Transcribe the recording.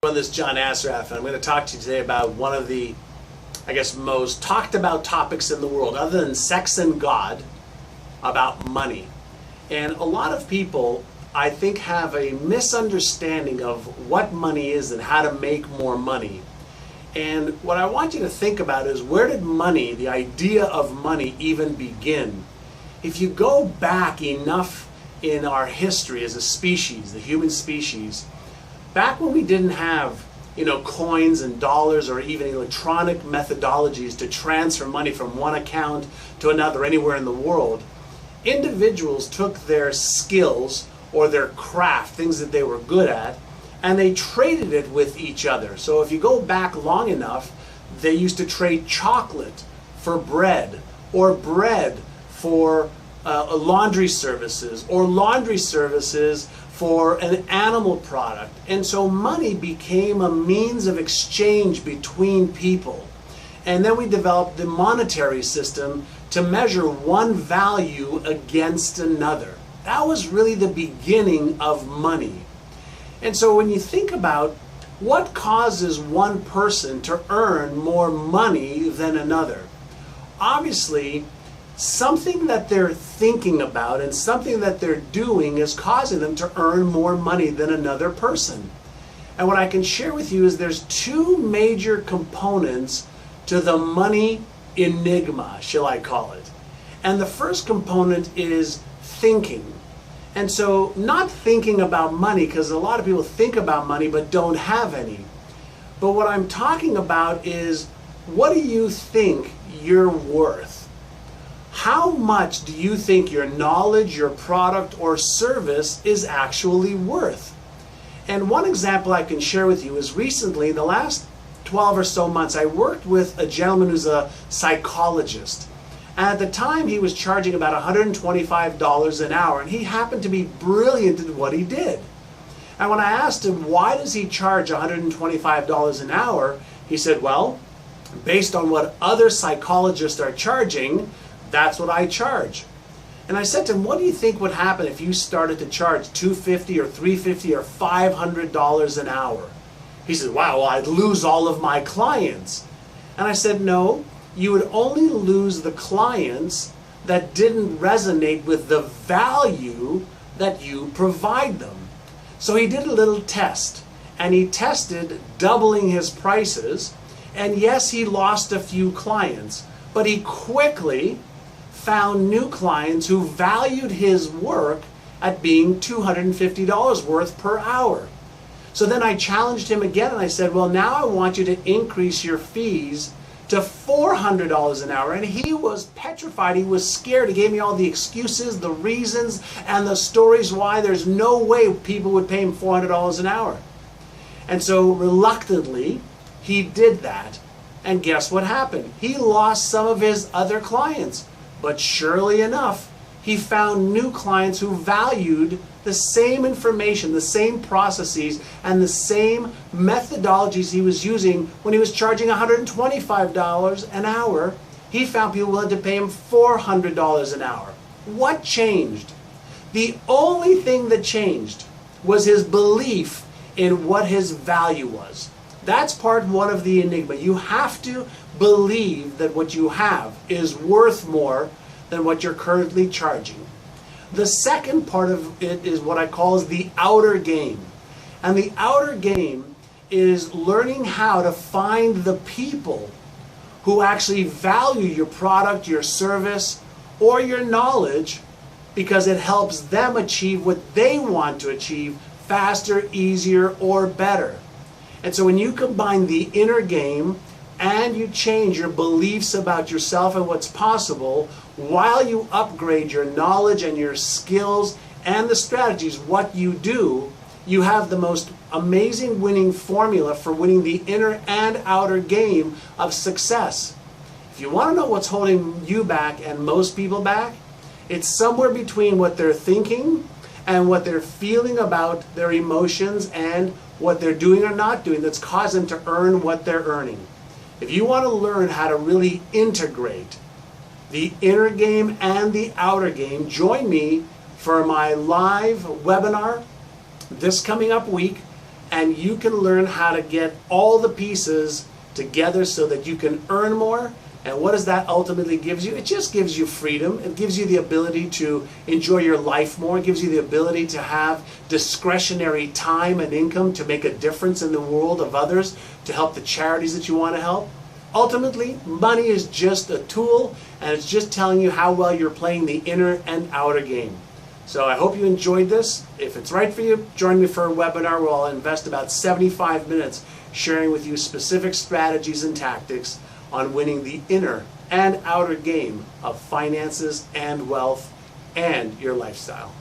This is John Assaraf, and I'm going to talk to you today about one of the, most talked about topics in the world, other than sex and God, about money. And a lot of people, I think, have a misunderstanding of what money is and how to make more money. And what I want you to think about is, where did money, the idea of money, even begin? If you go back enough in our history as a species, the human species, back when we didn't have, coins and dollars or even electronic methodologies to transfer money from one account to another anywhere in the world, individuals took their skills or their craft, things that they were good at, and they traded it with each other. So if you go back long enough, they used to trade chocolate for bread, or bread for laundry services, or laundry services for an animal product. And so money became a means of exchange between people. And then we developed the monetary system to measure one value against another. That was really the beginning of money. And so when you think about what causes one person to earn more money than another, obviously something that they're thinking about and something that they're doing is causing them to earn more money than another person. And what I can share with you is there's two major components to the money enigma, shall I call it. And the first component is thinking. And so not thinking about money, because a lot of people think about money but don't have any. But what I'm talking about is, what do you think you're worth? How much do you think your knowledge, your product, or service is actually worth? And one example I can share with you is, recently, in the last 12 or so months, I worked with a gentleman who's a psychologist. And at the time, he was charging about $125 an hour, and he happened to be brilliant at what he did. And when I asked him, why does he charge $125 an hour? He said, well, based on what other psychologists are charging, that's what I charge. And I said to him, what do you think would happen if you started to charge $250 or $350 or $500 an hour? He said, wow, well, I'd lose all of my clients. And I said, no, you would only lose the clients that didn't resonate with the value that you provide them. So he did a little test, and he tested doubling his prices, and yes, he lost a few clients, but he quickly found new clients who valued his work at being $250 worth per hour. So then I challenged him again, and I said, well, now I want you to increase your fees to $400 an hour. And he was petrified. He was scared. He gave me all the excuses, the reasons, and the stories why there's no way people would pay him $400 an hour. And so reluctantly, he did that. And guess what happened? He lost some of his other clients. But surely enough, he found new clients who valued the same information, the same processes, and the same methodologies he was using when he was charging $125 an hour. He found people willing to pay him $400 an hour. What changed? The only thing that changed was his belief in what his value was. That's part one of the enigma. You have to believe that what you have is worth more than what you're currently charging. The second part of it is what I call is the outer game. And the outer game is learning how to find the people who actually value your product, your service, or your knowledge, because it helps them achieve what they want to achieve faster, easier, or better. And so when you combine the inner game and you change your beliefs about yourself and what's possible, while you upgrade your knowledge and your skills and the strategies, what you do, you have the most amazing winning formula for winning the inner and outer game of success. If you want to know what's holding you back and most people back, it's somewhere between what they're thinking and what they're feeling about their emotions and what they're doing or not doing that's caused them to earn what they're earning. If you want to learn how to really integrate the inner game and the outer game, join me for my live webinar this coming up week. and you can learn how to get all the pieces together so that you can earn more. And what does that ultimately give you? It just gives you freedom. It gives you the ability to enjoy your life more. It gives you the ability to have discretionary time and income to make a difference in the world of others, to help the charities that you want to help. Ultimately, money is just a tool, and it's just telling you how well you're playing the inner and outer game. So I hope you enjoyed this. If it's right for you, join me for a webinar where I'll invest about 75 minutes sharing with you specific strategies and tactics on winning the inner and outer game of finances and wealth and your lifestyle.